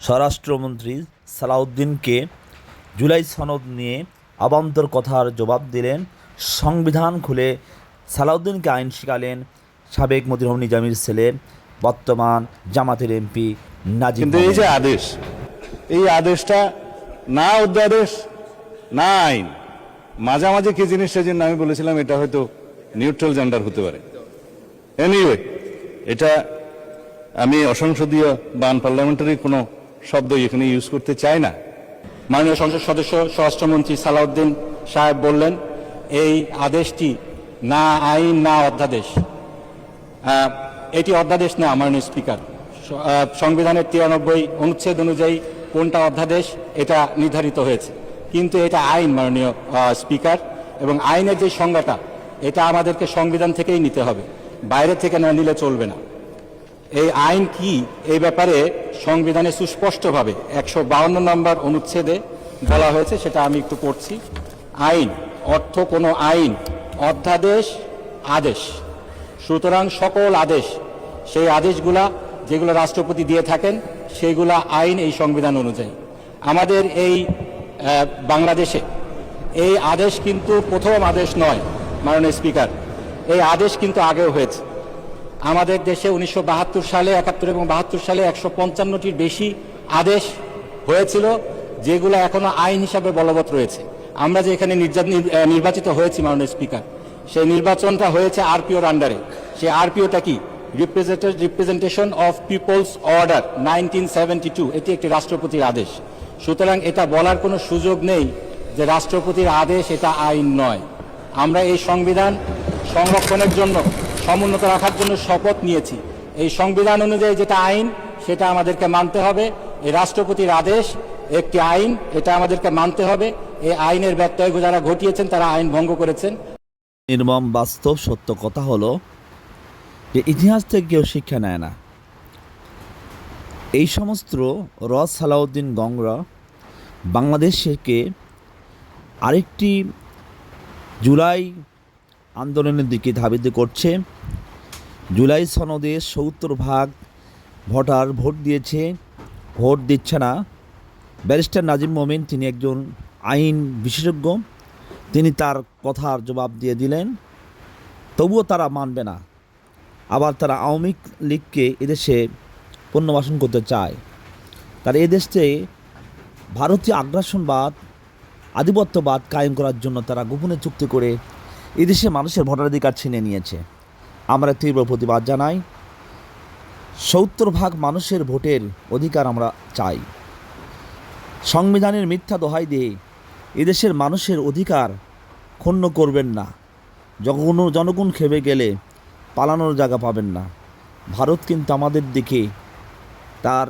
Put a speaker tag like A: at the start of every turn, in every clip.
A: স্বরাষ্ট্রমন্ত্রী সালাউদ্দিনকে জুলাই সনদ নিয়ে অবান্তর কথার জবাব দিলেন। সংবিধান খুলে সালাউদ্দিনকে আইন শিখালেন সাবেক মতিউর রহমান নিজামীর ছেলে, বর্তমান জামাতের এমপি নাজিব
B: কিন্তু এই যে আদেশ, এই আদেশটা না অধ্যাদেশ না আইন, মাঝামাঝি কি জিনিস, সেজন্য আমি বলেছিলাম এটা হয়তো নিউট্রাল জেন্ডার হতে পারে। এনিওয়ে, এটা আমি অসংসদীয় বা আনপার্লামেন্টারি কোনো শব্দ এখানে ইউজ করতে চাই না।
C: মাননীয় সংসদ সদস্য স্বরাষ্ট্রমন্ত্রী সালাউদ্দিন সাহেব বললেন, এই আদেশটি না আইন না অধ্যাদেশ। এটি অধ্যাদেশ না মাননীয় স্পিকার। সংবিধানের 93 অনুচ্ছেদ অনুযায়ী কোনটা অধ্যাদেশ এটা নির্ধারিত হয়েছে, কিন্তু এটা আইন মাননীয় স্পিকার। এবং আইনের যে সংজ্ঞাটা, এটা আমাদেরকে সংবিধান থেকেই নিতে হবে, বাইরে থেকে না নিলে চলবে না। এই আইন কি এই ব্যাপারে সংবিধানে সুস্পষ্টভাবে 152 নম্বর অনুচ্ছেদে বলা হয়েছে, সেটা আমি একটু পড়ছি। আইন অর্থ কোনো আইন, অধ্যাদেশ, আদেশ। সুতরাং সকল আদেশ, সেই আদেশগুলা যেগুলো রাষ্ট্রপতি দিয়ে থাকেন, সেগুলা আইন এই সংবিধান অনুযায়ী। আমাদের এই বাংলাদেশে এই আদেশ কিন্তু প্রথম আদেশ নয় মাননীয় স্পিকার, এই আদেশ কিন্তু আগেও হয়েছে। আমাদের দেশে 1972 সালে, 71 এবং 72 সালে 155টির বেশি আদেশ হয়েছিল, যেগুলো এখনো আইন হিসাবে বলবৎ রয়েছে। আমরা যে এখানে নির্বাচিত হয়েছি মাননীয় স্পিকার, সেই নির্বাচনটা হয়েছে আরপিওর আন্ডারে। সেই আরপিওটা কি? Representation of peoples order 1972। এটি একটি রাষ্ট্রপতির আদেশ। সুতরাং এটা বলার কোনো সুযোগ নেই যে রাষ্ট্রপতির আদেশ এটা আইন নয়। আমরা এই সংবিধান সংরক্ষণের জন্য, সমুন্নত রাখার জন্য শপথ নিয়েছি। এই সংবিধান অনুযায়ী যেটা আইন, সেটা আমাদেরকে মানতে হবে। এই রাষ্ট্রপতির আদেশ একটি আইন, এটা আমাদেরকে মানতে হবে। এই আইনের ব্যত্যয় যারা ঘটিয়েছেন, তারা আইন ভঙ্গ করেছেন।
A: নির্মম বাস্তব সত্য কথা হলো যে ইতিহাস থেকে কেউ শিক্ষা নেয় না। এই সমস্ত সালাউদ্দিন গংরা বাংলাদেশকে আরেকটি জুলাই আন্দোলনের দিকে ধাবিত করছে। জুলাই সনদে 70% ভোটার ভোট দিয়েছে, ভোট দিচ্ছে না। ব্যারিস্টার নাজিম মোমিন, তিনি একজন আইন বিশেষজ্ঞ, তিনি তার কথার জবাব দিয়ে দিলেন। তবুও তারা মানবে না। আবার তারা আওয়ামী লীগকে এদেশে পুনর্বাসন করতে চায়। তারা এদেশে ভারতীয় আগ্রাসনবাদ, আধিপত্যবাদ কায়েম করার জন্য তারা গোপনে চুক্তি করে এদেশে মানুষের ভোটাধিকার ছিনিয়ে নিয়েছে। আমরা তীব্র প্রতিবাদ জানাই। 70% মানুষের ভোটের অধিকার আমরা চাই। সংবিধানের মিথ্যা দোহাই দিয়ে এদেশের মানুষের অধিকার ক্ষুণ্ণ করবেন না। জনগণ খেপে গেলে পালানোর জায়গা পাবেন না। ভারত কিন্তু আমাদের দিকে তার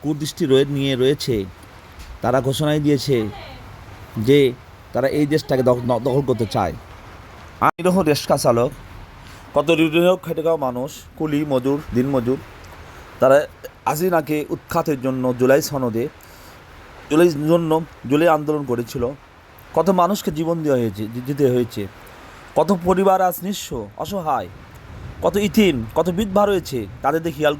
A: কুদৃষ্টি নিয়ে রয়েছে। তারা ঘোষণাই দিয়েছে যে তারা এই দেশটাকে দখল করতে চায়। নিরীহ রিক্সা চালক, কত নিরীহ খেটে খাওয়া মানুষ, কুলি মজুর, দিনমজুর, তারা হাসিনাকে উৎখাতের জন্য জুলাই আন্দোলন করেছিল। কত মানুষকে জীবন দেওয়া হয়েছে, দিতে হয়েছে। কত পরিবার আজ নিঃস্ব, অসহায়, কত ইতিম, কত বিধবা রয়েছে, তাদের খেয়াল